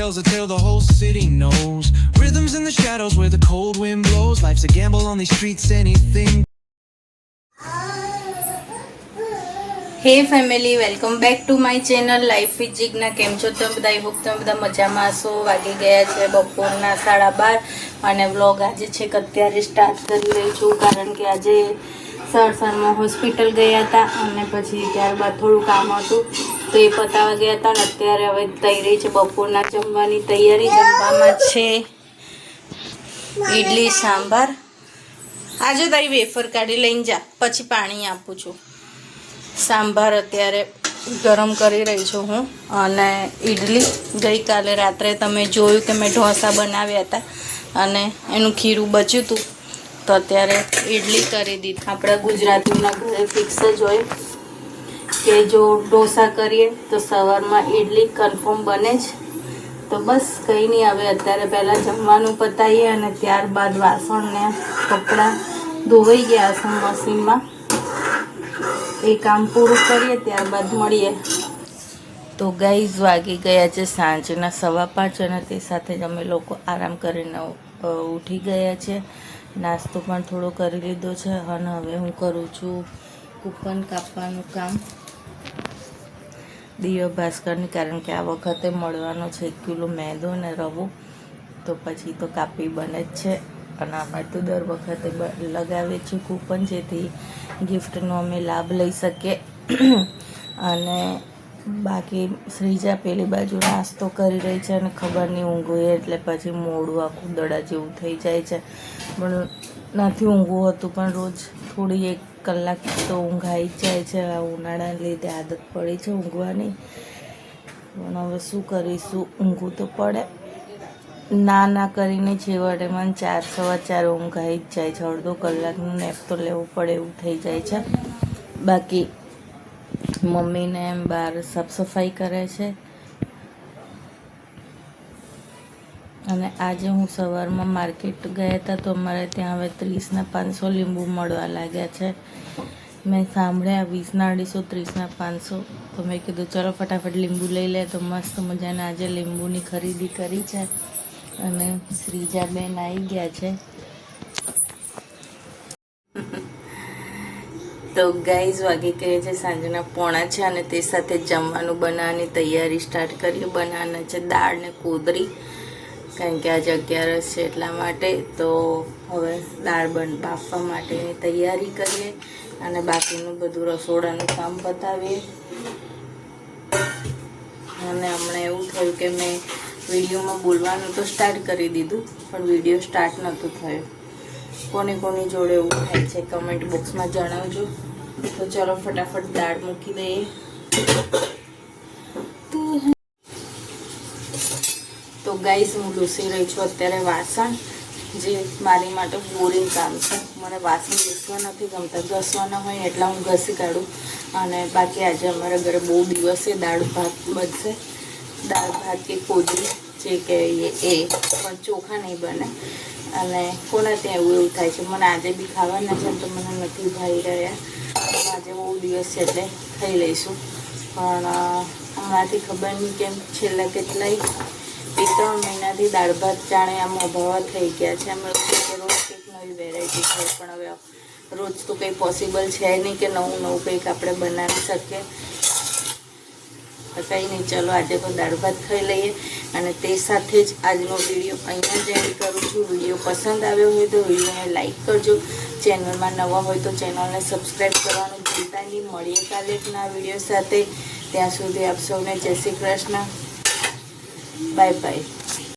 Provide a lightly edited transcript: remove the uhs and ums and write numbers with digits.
tells a tale the whole city knows. Rhythms in the shadows where the cold wind blows. Life's a gamble on these streets, anything. હે family, welcome back to my channel life with Jigna. કેમ છો તમે બધા? I hope તમે બધા મજામાં હશો. વાગી ગયા છે બપોરના 12:30 અને વ્લોગ આજે છે કે અત્યારે સ્ટાર્ટ કરી રહી છું, કારણ કે આજે સરસરમાં હોસ્પિટલ ગયા હતા અને પછી ત્યારબાદ થોડું કામ હતું તો એ પતાવવા ગયા હતા. અને અત્યારે હવે થઈ રહી છે બપોરના જમવાની તૈયારી. જમવામાં છે ઈડલી સાંભાર. આજે તારી વેફર કાઢી લઈને જા, પછી પાણી આપું છું. સાંભાર અત્યારે ગરમ કરી રહી છું હું. અને ઈડલી ગઈકાલે રાત્રે તમે જોયું કે મેં ઢોસા બનાવ્યા હતા અને એનું ખીરું બચ્યું હતું, તો અત્યારે ઈડલી કરી દીધી. આપણા ગુજરાતીઓના ઘરે ફિક્સ જ હોય કે જો ઢોસા કરીએ તો સવારમાં ઈડલી કન્ફર્મ બને જ. તો બસ કંઈ નહીં, હવે અત્યારે પહેલાં જમવાનું પતાવીએ અને ત્યારબાદ વાસણને કપડાં ધોવાઈ ગયા હશે મશીનમાં, એ કામ પૂરું કરીએ ત્યારબાદ મળીએ. તો ગાઈઝ વાગી ગયા છે સાંજના 5:15 અને તે સાથે જ અમે લોકો આરામ કરીને ઉઠી ગયા છે. નાસ્તો પણ થોડો કરી લીધો છે અને હવે હું કરું છું કૂપન કાપવાનું કામ દિવ્ય ભાસ્કરની, કારણ કે આ વખતે મળવાનો છે 1 કિલો મેદો અને રવો, તો પછી તો કાપી બને જ છે. અને અમે તો દર વખતે લગાવીએ છીએ કૂપન, જેથી ગિફ્ટનો અમે લાભ લઈ શકીએ. અને બાકી શ્રીજા પેલી બાજુ નાસ્તો કરી રહી છે અને ખબર નહીં ઊંઘું એટલે પછી મોડું આખું દડા જેવું થઈ જાય છે. પણ નથી ઊંઘવું હતું, પણ રોજ થોડી 1 કલાક તો ઊંઘ આવી જ જાય છે. આ ઉનાળાને લીધે આદત પડી છે ઊંઘવાની, પણ હવે શું કરીશું, ઊંઘવું તો પડે. ના કરીને છેવટે મને 4, 4:15 ઊંઘ આવી જ જાય છે. અડધો કલાકનું નેપ તો લેવું પડે એવું થઈ જાય છે. બાકી મમ્મીને એમ બહાર સાફ સફાઈ કરે છે. અને આજે હું સવારમાં માર્કેટ ગયા હતા તો અમારે ત્યાં હવે 30ના 500 લીંબુ મળવા લાગ્યા છે. મેં સાંભળ્યા 20ના 250, 30ના 500, તો મેં કીધું ચલો ફટાફટ લીંબુ લઈ લે. તો મસ્ત મજાના આજે લીંબુની ખરીદી કરી છે. અને શ્રીજાબેન આવી ગયા છે. તો ગાઈઝ વાગી ગયા છે સાંજના 5:45 અને તે સાથે જમવાનું બનાવવાની તૈયારી સ્ટાર્ટ કરી. બનાવવાના છે દાળ ને કોદરી, કારણ કે આજે 11 છે એટલા માટે. તો હવે દાળ બાફવા માટેની તૈયારી કરીએ અને બાકીનું બધું રસોડાનું કામ બતાવીએ. અને હમણાં એવું થયું કે મેં વિડીયોમાં બોલવાનું તો સ્ટાર્ટ કરી દીધું, પણ વિડીયો સ્ટાર્ટ નહોતું થયું. કોની જોડે એવું થાય છે કમેન્ટ બોક્સમાં જણાવજો. તો ચલો ફટાફટ દાળ મૂકી દઈએ. તો ગાઈસ હું લૂસી રહી છું અત્યારે વાસણ, જે મારી માટે બોરિંગ કામ છે. મને વાસણ ઘસવા નથી ગમતા, ઘસવાના હોય એટલા હું ઘસી કાઢું. અને બાકી આજે અમારા ઘરે બહુ દિવસે દાળ ભાત બનશે. દાળ ભાત કે કોદરી જે કહીએ એ, પણ ચોખા નહીં બને. અને કોને ત્યાં એવું થાય છે. મને આજે બી ખાવાના છે તો મને નથી ભાઈ રહ્યા. આજે બહુ દિવસ છે એટલે ખાઈ લઈશું. પણ હમણાંથી ખબર નહીં કેમ છેલ્લા કેટલાય 2-3 મહિનાથી દાળ ભાત જાણે આમ અભાવા થઈ ગયા છે. અમે રોજ કંઈક નવી વેરાયટી થાય, પણ હવે રોજ તો કંઈ પોસિબલ છે નહીં કે નવું કંઈક આપણે બનાવી શકીએ. કંઈ નહીં, ચલો આજે તો દાળ ભાત ખાઈ લઈએ. અને તે સાથે જ આજનો વિડીયો અહીંયા જ એન્ડ કરું છું. વિડીયો પસંદ આવ્યો હોય તો વિડીયોને લાઈક કરજો. ચેનલમાં નવા હોય તો ચેનલને સબસ્ક્રાઈબ કરવાનું ભૂલતા નહીં. મળીએ કાલે એક નવા વિડીયો સાથે. ત્યાં સુધી આપ સૌને જય શ્રી કૃષ્ણ. Bye bye.